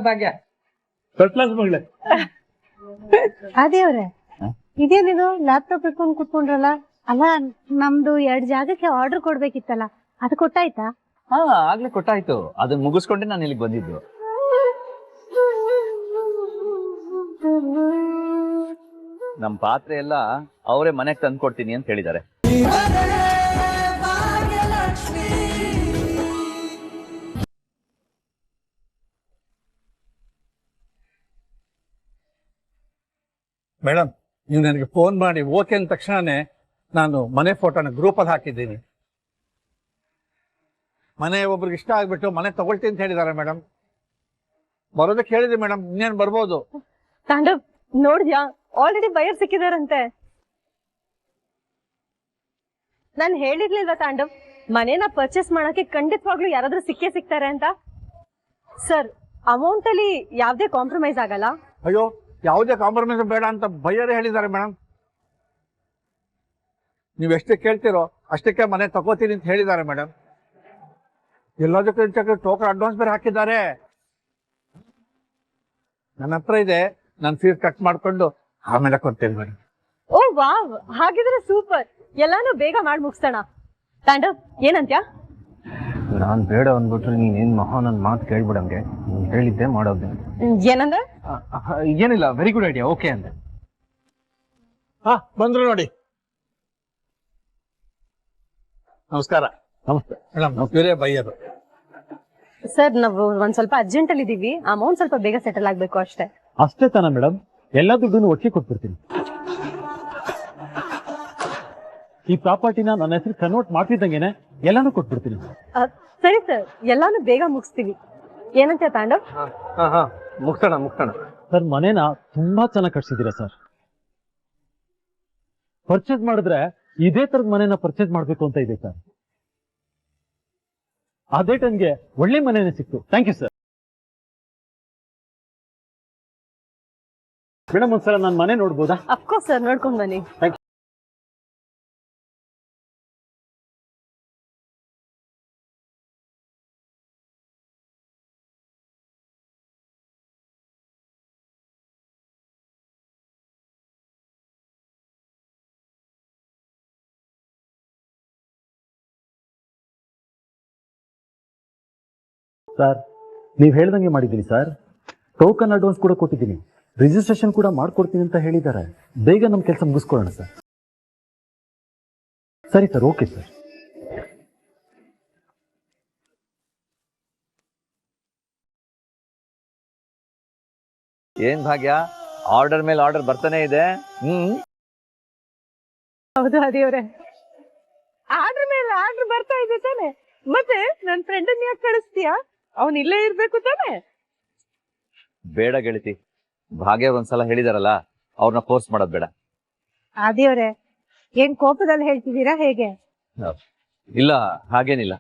ಭಾಗ್ಯ first class ಮಗಳೇ. ಅದೇವ್ರೆ ಇದೇನಿದು laptop ಇಟ್ಕೊಂಡು ಕುತ್ಕೊಂಡ್ರಲ್ಲ? ಅಲ್ಲ ನಮ್ದು 2 ಜಾಗಕ್ಕೆ ಆರ್ಡರ್ ಕೊಡ್ಬೇಕಿತ್ತಲ್ಲ, ಅದು ಕೊಟ್ಟಾಯ್ತಾ? ಹಾ ಆಗ್ಲೇ ಕೊಟ್ಟಾಯ್ತು. ಅದನ್ನ ಮುಗಿಸ್ಕೊಂಡೆ ನಾನು ಇಲ್ಲಿಗೆ ಬಂದಿದ್ದು. ನಮ್ ಪಾತ್ರೆ ಎಲ್ಲ ಅವರೇ ಮನೆಗೆ ತಂದು ಕೊಡ್ತೀನಿ ಅಂತ ಹೇಳಿದ್ದಾರೆ. ಮೇಡಮ್, ನೀವು ನನಗೆ ಫೋನ್ ಮಾಡಿ ಓಕೆ ಅಂದ ತಕ್ಷಣನೇ ನಾನು ಮನೆ ಫೋಟೋನ ಗ್ರೂಪಲ್ಲಿ ಹಾಕಿದ್ದೀನಿ. ಮನೆ ಒಬ್ರಿಗೆ ಇಷ್ಟ ಆಗ್ಬಿಟ್ಟು ಮನೆ ತಗೊಳ್ತೀನಿ ಅಂತ ಹೇಳಿದ್ದಾರೆ ಮೇಡಮ್. ಬರೋದಕ್ಕೆ ಹೇಳಿದ್ರಿ ಮೇಡಮ್, ಇನ್ನೇನು ಬರ್ಬೋದು. ತಾಂಡವ್ ನೋಡಿದ್ಯಾ, ಆಲ್ರೆಡಿ ಬಯರ್ ಸಿಕ್ಕಿದಾರಂತೆ. ನಾನು ಹೇಳಿರ್ಲಿಲ್ವಾ ತಾಂಡವ್, ಮನೇನ ಪರ್ಚೇಸ್ ಮಾಡಕ್ಕೆ ಖಂಡಿತವಾಗ್ಲೂ ಯಾರಾದ್ರೂ ಸಿಕ್ಕೇ ಸಿಗ್ತಾರೆ ಅಂತ. ಸರ್, ಅಮೌಂಟ್ ಅಲ್ಲಿ ಯಾವ್ದೇ ಕಾಂಪ್ರಮೈಸ್ ಆಗಲ್ಲ. ಅಯ್ಯೋ, ಯಾವುದೇ ಕಾಂಪ್ರಮೈಸ್ ಬೇಡ ಅಂತ ಬೈಯರೇ ಹೇಳಿದ್ದಾರೆ ಮೇಡಮ್. ನೀವು ಎಷ್ಟೇ ಕೇಳ್ತಿರೋ ಅಷ್ಟಕ್ಕೆ ಮನೆ ತಗೋತೀನಿ ಅಂತ ಹೇಳಿದ್ದಾರೆ ಮೇಡಮ್. ಎಲ್ಲದಕ್ಕೂ ಟೋಕನ್ ಅಡ್ವಾನ್ಸ್ ಬೇರೆ ಹಾಕಿದ್ದಾರೆ. ನನ್ನ ಹತ್ರ ಇದೆ, ನಾನು ಫೀಸ್ ಕಟ್ ಮಾಡ್ಕೊಂಡು ಆಮೇಲೆ ಕೊಡ್ತೀನಿ ಮೇಡಮ್. ಓ ವಾವ್, ಹಾಗಿದ್ರೆ ಸೂಪರ್. ಎಲ್ಲಾನು ಬೇಗ ಮಾಡಿ ಮುಗಿಸೋಣ. ತಾಂಡವ್ ಏನಂತ್ಯಾ? ನಾನ್ ಬೇಡ ಅಂದ್ಬಿಟ್ರೆ ನೀನೇನ್ ಮಹಾ ನನ್ ಮಾತು ಕೇಳ್ಬಿಡಂಗೆ. ನೀನ್ ಹೇಳಿದ್ದೆ ಮಾಡೋದು. ಏನಂದ್ರೆ? ಏನಿಲ್ಲ, ವೆರಿ ಗುಡ್ ಐಡಿಯಾ, ಓಕೆ ಅಂದೆ. ಹಾ, ಬಂದ್ರು ನೋಡಿ. ನಮಸ್ಕಾರ. ನಮಸ್ತೆ ಮೇಡಮ್, ಇವರೇ ಬೈಯರು. ಸರ್, ನಾವು ಒಂದ್ ಸ್ವಲ್ಪ ಅರ್ಜೆಂಟ್ ಅಲ್ಲಿ ಇದೀವಿ. ಅಮೌಂಟ್ ಸ್ವಲ್ಪ ಬೇಗ ಸೆಟಲ್ ಆಗ್ಬೇಕು ಅಷ್ಟೇ. ಅಷ್ಟೇ ತಾನ ಮೇಡಮ್? ಎಲ್ಲ ದುಡ್ಡನ್ನು ಒಟ್ಟಿಗೆ ಕೊಟ್ಬಿಡ್ತೀನಿ. ಈ ಪ್ರಾಪರ್ಟಿನ ನನ್ನ ಹೆಸರು ಕನ್ವರ್ಟ್ ಮಾಡ್ತಿದ್ದಂಗೆನೆ ಎಲ್ಲಾನು ಕೊಟ್ಬಿಡ್ತೀನಿ. ಸರಿ ಸರ್, ಎಲ್ಲಾನು ಬೇಗ ಮುಗಿಸ್ತೀವಿ. ಏನಂತ ತಾಂಡವ್? ಮುಗ್ಸೋಣ. ಸರ್, ಮನೇನ ತುಂಬಾ ಚೆನ್ನಾಗಿ ಕಟ್ಸಿದ್ದೀರಾ ಸರ್. ಪರ್ಚೇಸ್ ಮಾಡಿದ್ರೆ ಇದೇ ತರದ ಮನೇನ ಪರ್ಚೇಸ್ ಮಾಡ್ಬೇಕು ಅಂತ ಇದೆ ಸರ್. ಅದೇ ಟೈಮ್ಗೆ ಒಳ್ಳೆ ಮನೇನೆ ಸಿಕ್ತು. Thank you sir. ಮೇಡಮ್, ಒಂದ್ಸಲ ನಾನು ಮನೆ ನೋಡ್ಬೋದಾ? ಅಫ್ಕೋರ್ಸ್ ಸರ್, ನೋಡ್ಕೊಂಡ್ ಬನ್ನಿ. ಸರ್, ನೀವು ಹೇಳ್ದಂಗೆ ಮಾಡಿದ್ದೀನಿ ಸರ್. ಟೋಕನ್ ಅಡ್ವಾನ್ಸ್ ಕೂಡ ಕೊಟ್ಟಿದ್ದೀನಿ. ರಿಜಿಸ್ಟ್ರೇಷನ್ ಕೂಡ ಮಾಡ್ಕೊಡ್ತೀನಿ ಅಂತ ಹೇಳಿದ್ದಾರೆ. ಬೇಗ ನಮ್ಮ ಕೆಲಸ ಮುಗಿಸ್ಕೊಳ್ಳೋಣ ಸರ್. ಸರಿ ಸರ್, ಓಕೆ ಸರ್. ಏನ್ ಭಾಗ್ಯ, ಆರ್ಡರ್ ಮೇಲೆ ಆರ್ಡರ್ ಬರ್ತಾನೆ ಇದೆ. ಹೌದು ಅದೇವ್ರೆ, ಆರ್ಡರ್ ಮೇಲೆ ಆರ್ಡರ್ ಬರ್ತಾ ಇದೆ ತಾನೆ. ಮತ್ತೆ ನನ್ ಫ್ರೆಂಡ್ ಯಾಕೆ ಕಳಿಸ್ತೀಯಾ? ಅವನ್ ಇಲ್ಲೇ ಇರ್ಬೇಕು ತಾನೆ. ಬೇಡ ಗೆಳತಿ, ಭಾಗ್ಯ ಒಂದ್ಸಲ ಹೇಳಿದಾರಲ್ಲ, ಅವ್ರನ್ನ ಫೋರ್ಸ್ ಮಾಡೋದ್ ಬೇಡ. ಅದೇವ್ರೆ, ಏನ್ ಕೋಪದಲ್ಲಿ ಹೇಳ್ತಿದ್ದೀರಾ ಹೇಗೆ? ಇಲ್ಲ, ಹಾಗೇನಿಲ್ಲ.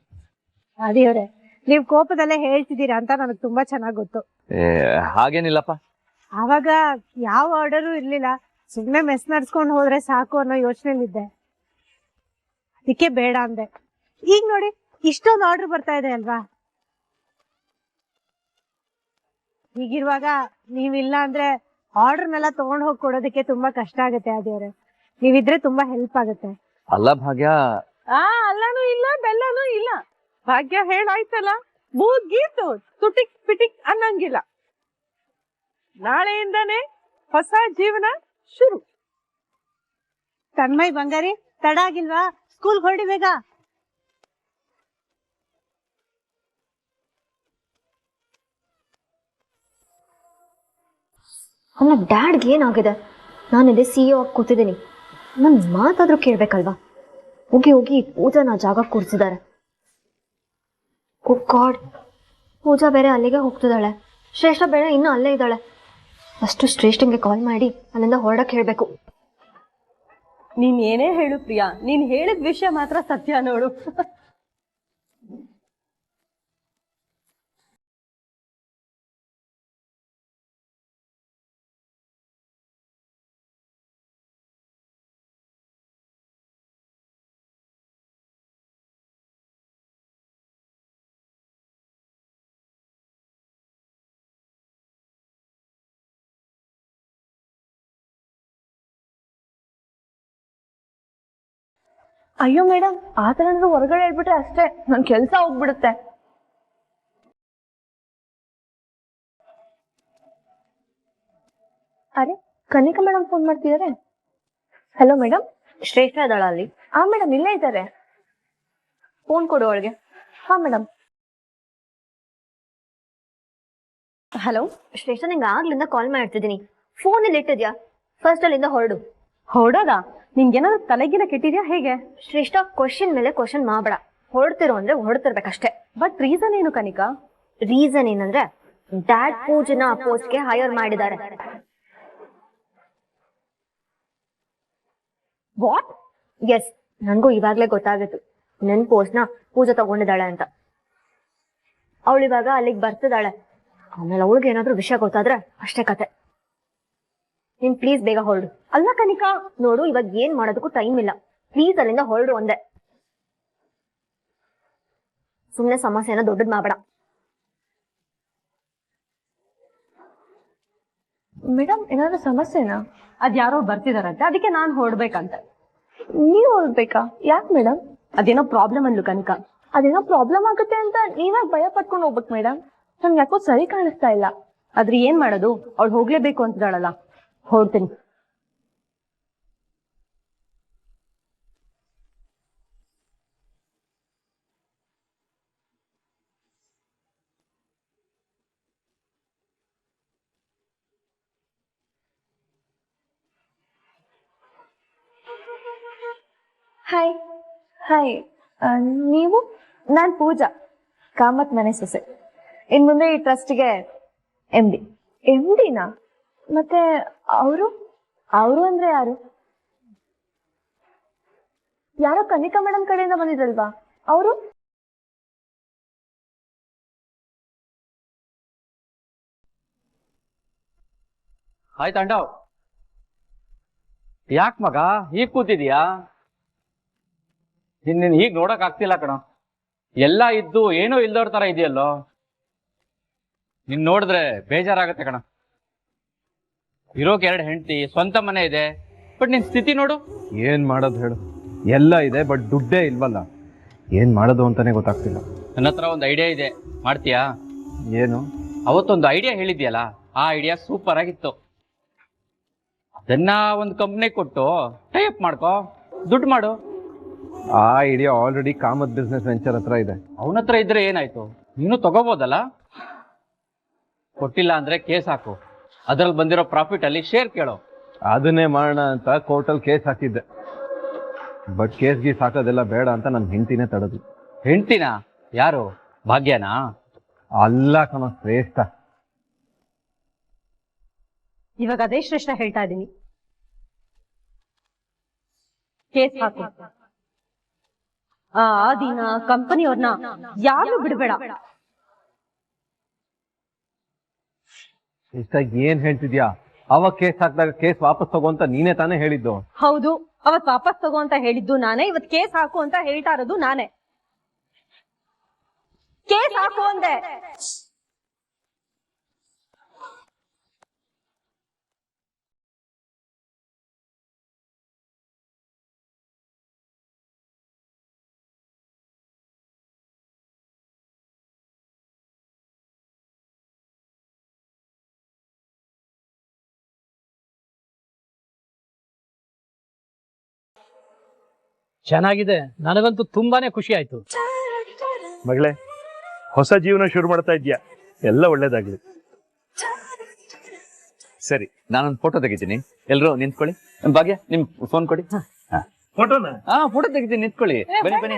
ಅದೇವ್ರೆ, ನೀವ್ ಕೋಪದಲ್ಲೇ ಹೇಳ್ತಿದ್ದೀರಾ ಅಂತ ನನಗ್ ತುಂಬಾ ಚೆನ್ನಾಗ್ ಗೊತ್ತು. ಹಾಗೇನಿಲ್ಲಪ್ಪ. ಆವಾಗ ಯಾವ ಆರ್ಡರು ಇರ್ಲಿಲ್ಲ, ಸುಮ್ನೆ ಮೆಸ್ ನಡ್ಸ್ಕೊಂಡ್ ಹೋದ್ರೆ ಸಾಕು ಅನ್ನೋ ಯೋಚನೆಲಿದ್ದೆ. ಅದಕ್ಕೆ ಬೇಡ ಅಂದೆ. ಈಗ ನೋಡಿ, ಇಷ್ಟೊಂದು ಆರ್ಡರ್ ಬರ್ತಾ ಇದೆ ಅಲ್ವಾ. ಹೀಗಿರುವಾಗ ನೀವಿಲ್ಲ ಅಂದ್ರೆ ಆರ್ಡರ್ನೆಲ್ಲ ತಗೊಂಡ್ ಹೋಗಿ ಕೊಡೋದಕ್ಕೆ ತುಂಬಾ ಕಷ್ಟ ಆಗುತ್ತೆ. ಅದೇವ್ರೆ, ನೀವಿದ್ರೆ ತುಂಬಾ ಹೆಲ್ಪ್ ಆಗುತ್ತೆ. ಅಲ್ಲ ಭಾಗ್ಯ, ಅಲ್ಲಾನು ಇಲ್ಲ ಬೆಲ್ಲಾನು ಇಲ್ಲ. ಭಾಗ್ಯ ಹೇಳಾಯ್ತಲ್ಲ, ಮೂದ್ಗೀತು ತುಟಿಕ್ ಪಿಟಿಕ್ ಅನ್ನಂಗಿಲ್ಲ. ನಾಳೆಯಿಂದಾನೇ ಹೊಸ ಜೀವನ ಶುರು. ತನ್ಮಯ್ ಬಂಗಾರಿ, ತಡ ಆಗಿಲ್ವಾ? ಸ್ಕೂಲ್ ಹೊರಡಿ ಬೇಗ. ಅಲ್ಲ, ಡ್ಯಾಡ್ಗೆ ಏನಾಗಿದೆ? ನಾನಿದೆ CEO ಆಗಿ ಕೂತಿದ್ದೀನಿ. ನನ್ನ ಮಾತಾದ್ರೂ ಕೇಳ್ಬೇಕಲ್ವಾ? ಹೋಗಿ ಹೋಗಿ ಪೂಜಾನ ಜಾಗ ಕೂರಿಸಿದ್ದಾರೆ. ಓ ಗಾಡ್, ಪೂಜಾ ಬೇರೆ ಅಲ್ಲಿಗೆ ಹೋಗ್ತಿದ್ದಾಳೆ, ಶ್ರೇಷ್ಠ ಬೇರೆ ಇನ್ನೂ ಅಲ್ಲೇ ಇದ್ದಾಳೆ. ಅಷ್ಟು ಶ್ರೇಷ್ಠಂಗೆ ಕಾಲ್ ಮಾಡಿ ಅಲ್ಲಿಂದ ಹೊರಡಕ್ಕೆ ಹೇಳಬೇಕು. ನೀನ್ ಏನೇ ಹೇಳು ಪ್ರಿಯಾ, ನೀನ್ ಹೇಳಿದ ವಿಷಯ ಮಾತ್ರ ಸತ್ಯ ನೋಡು. ಅಯ್ಯೋ ಮೇಡಮ್ ಆ ತರ ಏನಾದ್ರು ಹೊರಗಡೆ ಹೇಳ್ಬಿಟ್ರೆ ಅಷ್ಟೇ ನನ್ ಕೆಲ್ಸ ಹೋಗ್ಬಿಡುತ್ತೆ. ಅರೆ ಕನಿಕಾ ಮೇಡಮ್ ಫೋನ್ ಮಾಡ್ತಿದಾರೆ. Hello madam. ಶ್ರೇಷ್ಠ ಇದ್ದಾಳ ಅಲ್ಲಿ? ಹಾ ಮೇಡಮ್ ಇಲ್ಲೇ ಇದ್ದಾರೆ. ಫೋನ್ ಕೊಡು ಅವಳಿಗೆ. ಹಾ ಮೇಡಮ್. ಹಲೋ ಶ್ರೇಷ್ಠ, ನಿಂಗೆ ಆಗ್ಲಿಂದ ಕಾಲ್ ಮಾಡ್ತಿದ್ದೀನಿ, ಫೋನ್ ಇಲ್ಲಿ ಇಟ್ಟಿದ್ಯಾ? ಫಸ್ಟ್ ಅಲ್ಲಿಂದ ಹೊರಡು. ಹೊರಡೋದಾ? ನಿಂಗೇನಾದ್ರು ತಲೆಗಿನ ಕೆಟ್ಟಿದ್ಯಾ ಹೇಗೆ? ಶ್ರೇಷ್ಠ, ಕ್ವಶನ್ ಮೇಲೆ ಕ್ವಶನ್ ಮಾಡಬೇಡ. ಹೊರಡ್ತಿರೋ ಅಂದ್ರೆ ಹೊರಡ್ತಿರ್ಬೇಕಷ್ಟೇ. ಬಟ್ ರೀಸನ್ ಏನು ಕನಿಕಾ? ರೀಸನ್ ಏನಂದ್ರೆ ಡ್ಯಾಡ್ ಪೂಜನ ಪೋಸ್ಟ್ಗೆ ಹೈಯರ್ ಮಾಡಿದ್ದಾರೆ. ವಾಟ್? ಎಸ್, ನನ್ಗೂ ಇವಾಗ್ಲೇ ಗೊತ್ತಾಗಿತ್ತು ನನ್ ಪೋಸ್ಟ್ ನ ಪೂಜೆ ತಗೊಂಡಿದ್ದಾಳೆ ಅಂತ. ಅವಳಿವಾಗ ಅಲ್ಲಿಗೆ ಬರ್ತಿದ್ದಾಳೆ. ಆಮೇಲೆ ಅವಳಿಗೆ ಏನಾದ್ರೂ ವಿಷಯ ಗೊತ್ತಾದ್ರೆ ಅಷ್ಟೇ ಕತೆ. ನೀನ್ ಪ್ಲೀಸ್ ಬೇಗ ಹೊರಡು. ಅಲ್ಲ ಕನಿಕಾ, ನೋಡು, ಇವಾಗ ಏನ್ ಮಾಡೋದಕ್ಕೂ ಟೈಮ್ ಇಲ್ಲ. ಪ್ಲೀಸ್ ಅಲ್ಲಿಂದ ಹೊರಡು ಒಂದೇ. ಸುಮ್ನೆ ಸಮಸ್ಯೆನ ದೊಡ್ಡದ್ ಮಾಡಬೇಡ. ಮೇಡಮ್ ಏನಾದ್ರು ಸಮಸ್ಯೆನಾ? ಅದ್ಯಾರೋ ಬರ್ತಿದಾರಂತೆ, ಅದಕ್ಕೆ ನಾನ್ ಹೊರಡ್ಬೇಕಂತ. ನೀವ್ ಹೋಗ್ಬೇಕಾ? ಯಾಕೆ ಮೇಡಮ್? ಅದೇನೋ ಪ್ರಾಬ್ಲಮ್ ಅನ್ಲು ಕನಿಕಾ. ಅದೇನೋ ಪ್ರಾಬ್ಲಮ್ ಆಗುತ್ತೆ ಅಂತ ನೀವಾಗ ಭಯ ಪಟ್ಕೊಂಡು ಹೋಗ್ಬೇಕು ಮೇಡಮ್. ನಮ್ಗೆ ಯಾಕೋ ಸರಿ ಕಾಣಿಸ್ತಾ ಇಲ್ಲ. ಆದ್ರೆ ಏನ್ ಮಾಡೋದು, ಅವ್ಳು ಹೋಗ್ಲೇಬೇಕು ಅಂತಿದ್ದಾಳಲ್ಲ, ಹೊರಡ್ತೀನಿ. Hi hi. ನೀವು? ನಾನ್ ಪೂಜಾ, ಕಾಮತ್ ಮನೆ ಸೊಸೆ. ಇನ್ ಮುಂದೆ ಈ ಟ್ರಸ್ಟ್ಗೆ MD. MDನಾ? ಮತ್ತೆ ಅವರು? ಅವರು ಅಂದ್ರೆ ಯಾರು? ಯಾರೋ ಕನಿಕಾ ಮೇಡಮ್ ಕಡೆಯಿಂದ ಬಂದಿದ್ರಲ್ವಾ ಅವರು? ಹಾಯ್ ತಾಂಡವ್, ಯಾಕ್ ಮಗ ಹೀಗ್ ಕೂತಿದ್ಯಾ? ನಿನ್ನ ಹೀಗ್ ನೋಡಕ್ ಆಗ್ತಿಲ್ಲ ಕಣ. ಎಲ್ಲ ಇದ್ದು ಏನೋ ಇಲ್ದವ್ರ ತರ ಇದೆಯಲ್ಲೋ. ನಿನ್ ನೋಡಿದ್ರೆ ಬೇಜಾರಾಗತ್ತೆ ಕಣ. ಇರೋಕ್ 2 ಹೆಂಡತಿ, ಸ್ವಂತ ಮನೆ ಇದೆ, ಬಟ್ ನಿನ್ ಸ್ಥಿತಿ ನೋಡು. ಏನ್ ಮಾಡೋದು ಹೇಳು, ಎಲ್ಲ ಇದೆ ಬಟ್ ದುಡ್ಡೇ ಇಲ್ವಲ್ಲ. ಏನ್ ಮಾಡೋದು ಅಂತಾನೆ ಗೊತ್ತಾಗ್ತಿಲ್ಲ. ನನ್ನ ಹತ್ರ ಒಂದು ಐಡಿಯಾ ಇದೆ, ಮಾಡ್ತೀಯಾ? ಏನು? ಅವತ್ತೊಂದು ಐಡಿಯಾ ಹೇಳಿದ್ಯಲ್ಲ, ಆ ಐಡಿಯಾ ಸೂಪರ್ ಆಗಿತ್ತು. ಅದನ್ನ ಒಂದು ಕಂಪ್ನಿ ಕೊಟ್ಟು ಟೈಅಪ್ ಮಾಡ್ಕೋ, ದುಡ್ಡು ಮಾಡು. ಆ idea already Kamath business venture ಹತ್ರ ಇದೆ. ಅವನ ಹತ್ರ ಇದ್ರೆ ಏನಾಯ್ತು, ನೀನು ತಗೋಬೋದಲ್ಲ. ಕೊಟ್ಟಿಲ್ಲ ಅಂದ್ರೆ ಕೇಸ್ ಹಾಕು, ಅದ್ರಲ್ಲಿ ಬಂದಿರೋ ಪ್ರಾಫಿಟ್ ಅಲ್ಲಿ ಶೇರ್ ಕೇಳೋ. ಅದನ್ನೇ ಮಾಡೋಣ ಅಂತ ಕೋರ್ಟಲ್ಲಿ ಕೇಸ್ ಹಾಕಿದ್ದೆ, ಬಟ್ ಕೇಸ್ಗೆ ಸಾಕೋದೆಲ್ಲ ಬೇಡ ಅಂತ ನನ್ನ ಹೆಂಡತಿನೇ ತಡದು. ಹೆಂಡ್ತಿನ? ಯಾರು, ಭಾಗ್ಯನಾ? ಅಲ್ಲ ಕಣೋ, ಶ್ರೇಷ್ಠ. ಇವಾಗ ಅದೇ ಶ್ರೇಷ್ಠ ಹೇಳ್ತಾ ಇದ್ದೀನಿ, ಕೇಸ್ ಹಾಕು. ಆ ದಿನ ಕಂಪನಿಯವ್ರನ್ನ ಯಾರು ಬಿಡಬೇಡ. ಶ್ರೇಷ್ಠ, ಏನ್ ಹೇಳ್ತಿದ್ಯಾ? ಅವಾಗ ಕೇಸ್ ಹಾಕಿದಾಗ ಕೇಸ್ ವಾಪಸ್ ತಗೋ ಅಂತ ನೀನೇ ತಾನೇ ಹೇಳಿದ್ದು. ಹೌದು, ಅವತ್ ವಾಪಸ್ ತಗೋ ಅಂತ ಹೇಳಿದ್ದು ನಾನೇ, ಇವತ್ ಕೇಸ್ ಹಾಕು ಅಂತ ಹೇಳ್ತಾ ಇರೋದು ನಾನೇ. ಕೇಸ್ ಹಾಕು ಅಂದೆ. ಚೆನ್ನಾಗಿದೆ, ನನಗಂತೂ ತುಂಬಾನೇ ಖುಷಿ ಆಯ್ತು. ಮಗಳೇ, ಹೊಸ ಜೀವನ ಶುರು ಮಾಡ್ತಾ ಇದ್ಯಾ, ಎಲ್ಲ ಒಳ್ಳೇದಾಗ್ಲಿ. ಸರಿ, ನಾನೊಂದು ಫೋಟೋ ತೆಗಿತೀನಿ, ಎಲ್ರು ನಿಂತ್ಕೊಳ್ಳಿ. ಭಾಗ್ಯ, ನಿಮ್ ಫೋನ್ ಕೊಡಿ. ಫೋಟೋನ? ಫೋಟೋ ತೆಗಿತೀನಿ, ನಿಂತ್ಕೊಳ್ಳಿ. ಬನ್ನಿ ಬನ್ನಿ.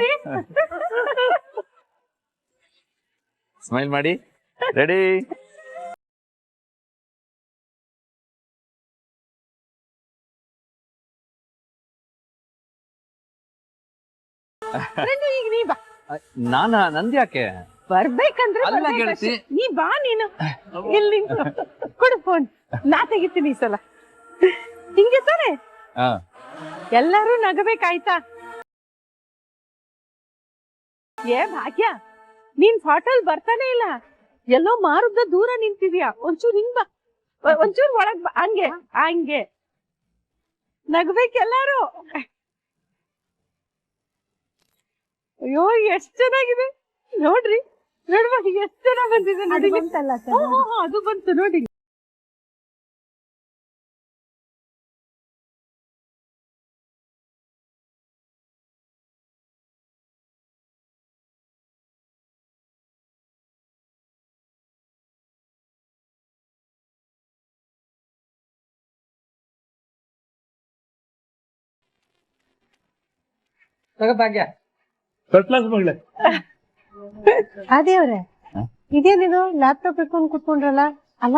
ಸ್ಮೈಲ್ ಮಾಡಿ. ರೆಡಿ? ನಂದ್ಯಾಕೆ ಬರ್ಬೇಕಂದ್ರೆ ಅಲ್ಲ ಬರ್ಬೇಕು ಗೆಳತಿ. ಅಷ್ಟೇ. ನೀ ಬಾ, ನೀನು ಇಲ್ಲಿ ಕೊಡು ಫೋನ್, ನಾ ತೆಗಿತೀನಿ ಈ ಸಲ. ಹಿಂಗೆ ತಾನೆ ಎಲ್ಲರೂ ನಗಬೇಕಾಯ್ತಾ? ಏ ಭಾಗ್ಯ, ನೀನ್ ಫೋಟೋಲ್ ಬರ್ತಾನೆ ಇಲ್ಲ, ಎಲ್ಲೋ ಮಾರುದ್ದ ದೂರ ನಿಂತಿದ್ಯಾ. ಒಂಚೂರು ಹಿಂಗ್ ಬಾ, ಒಂಚೂರು ಒಳಗ್ ಬಾ. ಹಂಗೆ ಹಂಗೆ ನಗಬೇಕೆಲ್ಲಾರು. ಅಯ್ಯೋ ಎಷ್ಟ್ ಚೆನ್ನಾಗಿದೆ ನೋಡ್ರಿ ನೋಡುವ ಎಷ್ಟ್ ಚೆನ್ನಾಗ್ ಬಂದಿದೆ ನೋಡಿ ಬಂತಲ್ಲ ಅದು ಬಂತು ನೋಡಿ ಭಾಗ್ಯ ಫಸ್ಟ್ ಕ್ಲಾಸ್ ಮಗಳೇ. ಅದೇವ್ರೆ ಇದೇನಿದು ಲ್ಯಾಪ್ಟಾಪ್ ಇಟ್ಕೊಂಡ್ ಕುತ್ಕೊಂಡ್ರಲ್ಲ ಅಲ್ಲ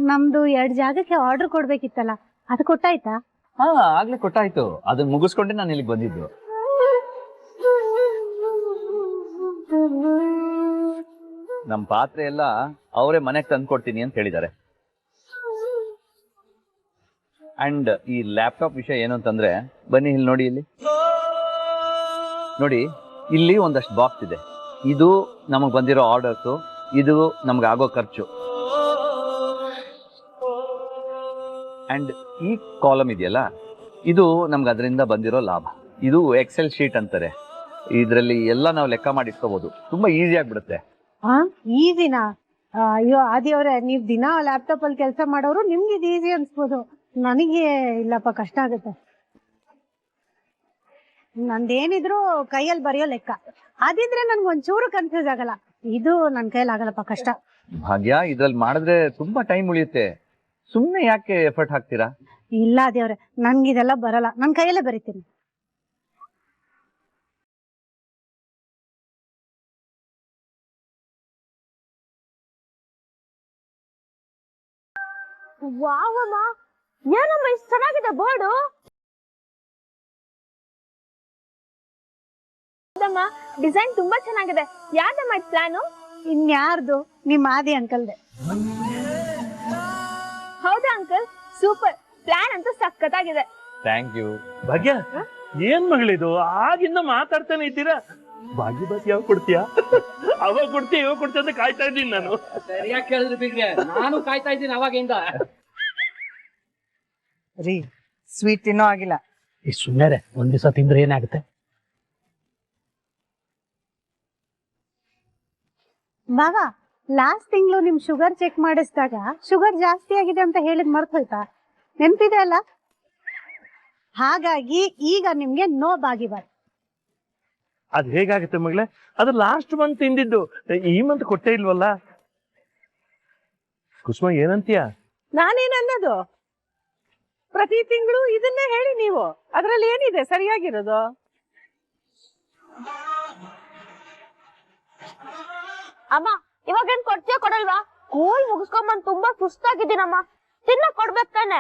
ನಮ್ದು 2 ಜಾಗಕ್ಕೆ ಆರ್ಡರ್ ಕೊಡ್ಬೇಕಿತ್ತಲ್ಲ ಅದು ಕೊಟ್ಟಾಯ್ತಾ? ಹಾ ಆಗ್ಲೇ ಕೊಟ್ಟಾಯ್ತು. ಅದನ್ನ ಮುಗಿಸ್ಕೊಂಡೆ ನಾನು ಇಲ್ಲಿಗೆ ಬಂದಿದ್ದು. ನಮ್ ಪಾತ್ರೆ ಎಲ್ಲ ಅವರೇ ಮನೆಗೆ ತಂದ್ಕೊಡ್ತೀನಿ ಅಂತ ಹೇಳಿದ್ದಾರೆ. ಅಂಡ್ ಈ ಲ್ಯಾಪ್ಟಾಪ್ ವಿಷಯ ಏನು ಅಂತಂದ್ರೆ, ಬನ್ನಿ ಇಲ್ಲಿ ನೋಡಿ, ಇಲ್ಲಿ ನೋಡಿ, ಇಲ್ಲಿ ಒಂದಷ್ಟು ಬಾಕ್ಸ್ ಇದೆ. ಇದು ನಮಗ್ ಬಂದಿರೋ ಆರ್ಡರ್ಸು, ಇದು ನಮ್ಗೆ ಆಗೋ ಖರ್ಚು. ಅಂಡ್ ಈ ಕಾಲಮ್ ಇದೆಯಲ್ಲ, ಇದು ನಮ್ಗೆ ಅದರಿಂದ ಬಂದಿರೋ ಲಾಭ. ಇದು ಎಕ್ಸೆಲ್ ಶೀಟ್ ಅಂತಾರೆ. ಇದರಲ್ಲಿ ಎಲ್ಲ ನಾವು ಲೆಕ್ಕ ಮಾಡಿ ಇಟ್ಕೋಬಹುದು. ತುಂಬಾ ಈಸಿ ಆಗ್ಬಿಡುತ್ತೆ. ಈಸಿನಾ? ಅಯ್ಯೋ ಆದಿಯವ್ರೆ, ನೀವ್ ದಿನ ಲ್ಯಾಪ್ಟಾಪ್ ಅಲ್ಲಿ ಕೆಲಸ ಮಾಡೋರು, ನಿಮ್ಗೆ ಇದು ಈಸಿ ಅನ್ಸ್ಬೋದು. ನನಗೆ ಇಲ್ಲಪ್ಪ, ಕಷ್ಟ ಆಗುತ್ತೆ. ನಂದೇನಿದ್ರು ಕೈಯಲ್ಲಿ ಬರೆಯೋ ಲೆಕ್ಕ, ಅದಿದ್ರೆ ನನ್ಗೆ ಒಂಚೂರು ಕನ್ಫ್ಯೂಸ್ ಆಗಲ್ಲ. ಇದು ನನ್ ಕೈಯಲ್ಲಿ ಆಗಲ್ಲಪ್ಪ, ಕಷ್ಟ. ಭಾಗ್ಯ, ಇದ್ರಲ್ಲಿ ಮಾಡಿದ್ರೆ ತುಂಬಾ ಟೈಮ್ ಉಳಿಯುತ್ತೆ. ಸುಮ್ನೆ ಯಾಕೆ ಎಫರ್ಟ್ ಹಾಕ್ತೀರಾ? ಇಲ್ಲ ದೇವ್ರೆ, ನನ್ಗಿದೆಲ್ಲ ಬರಲ್ಲ, ನನ್ ಕೈಯಲ್ಲೇ ಬರೀತೀನಿ. ವಾವಮ್ಮ, ಏನಮ್ಮ ಇಷ್ಟು ಚೆನ್ನಾಗಿದೆ ಬೋರ್ಡು. ಡಿಸೈನ್ ತುಂಬಾ ಚೆನ್ನಾಗಿದೆ. ಯಾವ್ದಮ್ಮ ಇದು ಪ್ಲಾನು? ಇನ್ಯಾರ್ದು? ನಿಮ್ ಆದಿ ಅಂಕಲ್ದೆ. ಹೌದಾ ಅಂಕಲ್? ಸೂಪರ್, ಪ್ಲಾನ್ ಅಂತೂ ಸಖತ್ತಾಗಿದೆ. Thank you. ಭಾಗ್ಯ, ಏನ್ ಮಗಳಿದು? ಆಗಿಂದ ಮಾತಾಡ್ತಾನೆ ಇದ್ದೀರಾ. ಭಾಗ್ಯ ಬಸ್ ಯಾವಾಗ ಕೊಡ್ತೀಯಾ? ಅವಾಗ ಕೊಡ್ತೀಯ, ಇವಾಗ ಕೊಡ್ತೀಯ ಅಂತ ಕಾಯ್ತಾ ಇದ್ದೀನಿ ನಾನು. ಸರಿಯಾಗಿ ಕೇಳಿದ್ರಿ ಬಿಗ್ರೆ, ನಾನು ಕಾಯ್ತಾ ಇದ್ದೀನಿ ಅವಾಗಿಂದ. ರೀ, ಸ್ವೀಟ್ ತಿನ್ನೋ ಆಗಿಲ್ಲ. ಈ ಸುಮ್ಮನೆ ಒಂದ್ ದಿವಸ ತಿಂದ್ರೆ ಏನಾಗುತ್ತೆ? ಬಾಬಾ, ಲಾಸ್ಟ್ ತಿಂಗಳು ನಿಮ್ ಶುಗರ್ ಚೆಕ್ ಮಾಡಿಸಿದಾಗ ಶುಗರ್ ಜಾಸ್ತಿ ಆಗಿದೆ ಅಂತ ಹೇಳಿದ್ ಮರ್ತ್ ಹೋಯ್ತಾ? ನೆನ್ಪಿದೆ ಅಲ್ಲ? ಹಾಗಾಗಿ ಈಗ ನಿಮ್ಗೆ ನೋ ಬಾಗಿಬಾರ್ದು. ಅದ್ ಹೇಗಾಗುತ್ತೆ ಮಗಳೇ? ಅದು ಲಾಸ್ಟ್ ಮಂತ್ ತಿಂದಿದ್ದು, ಈ ಮಂತ್ ಕೊಟ್ಟೇ ಇಲ್ವಲ್ಲ. ಕುಸುಮ, ಏನಂತೀಯ? ನಾನೇನ್ ಅನ್ನೋದು? ಪ್ರತಿ ತಿಂಗಳು ಇದನ್ನೇ ಹೇಳಿ ನೀವು. ಅದ್ರಲ್ಲಿ ಏನಿದೆ ಸರಿಯಾಗಿರೋದು? ಅಮ್ಮ, ಇವಾಗೇನ್ ಕೊಡ್ತೀಯ ಕೊಡಲ್ವಾ? ಸ್ಕೂಲ್ ಮುಗಿಸ್ಕೊಂಬಂದ್ ತುಂಬಾ ಸುಸ್ತಾಗಿದ್ದೀನಮ್ಮ, ತಿನ್ನಕ್ ಕೊಡ್ಬೇಕು ತಾನೆ.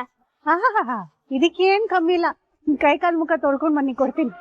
ಇದಕ್ಕೇನ್ ಕಮ್ಮಿ ಇಲ್ಲ. ಕೈ ಕಾಲ್ ಮುಖ ತೊಳ್ಕೊಂಡ್ ಬನ್ನಿ, ಕೊಡ್ತೀನಿ.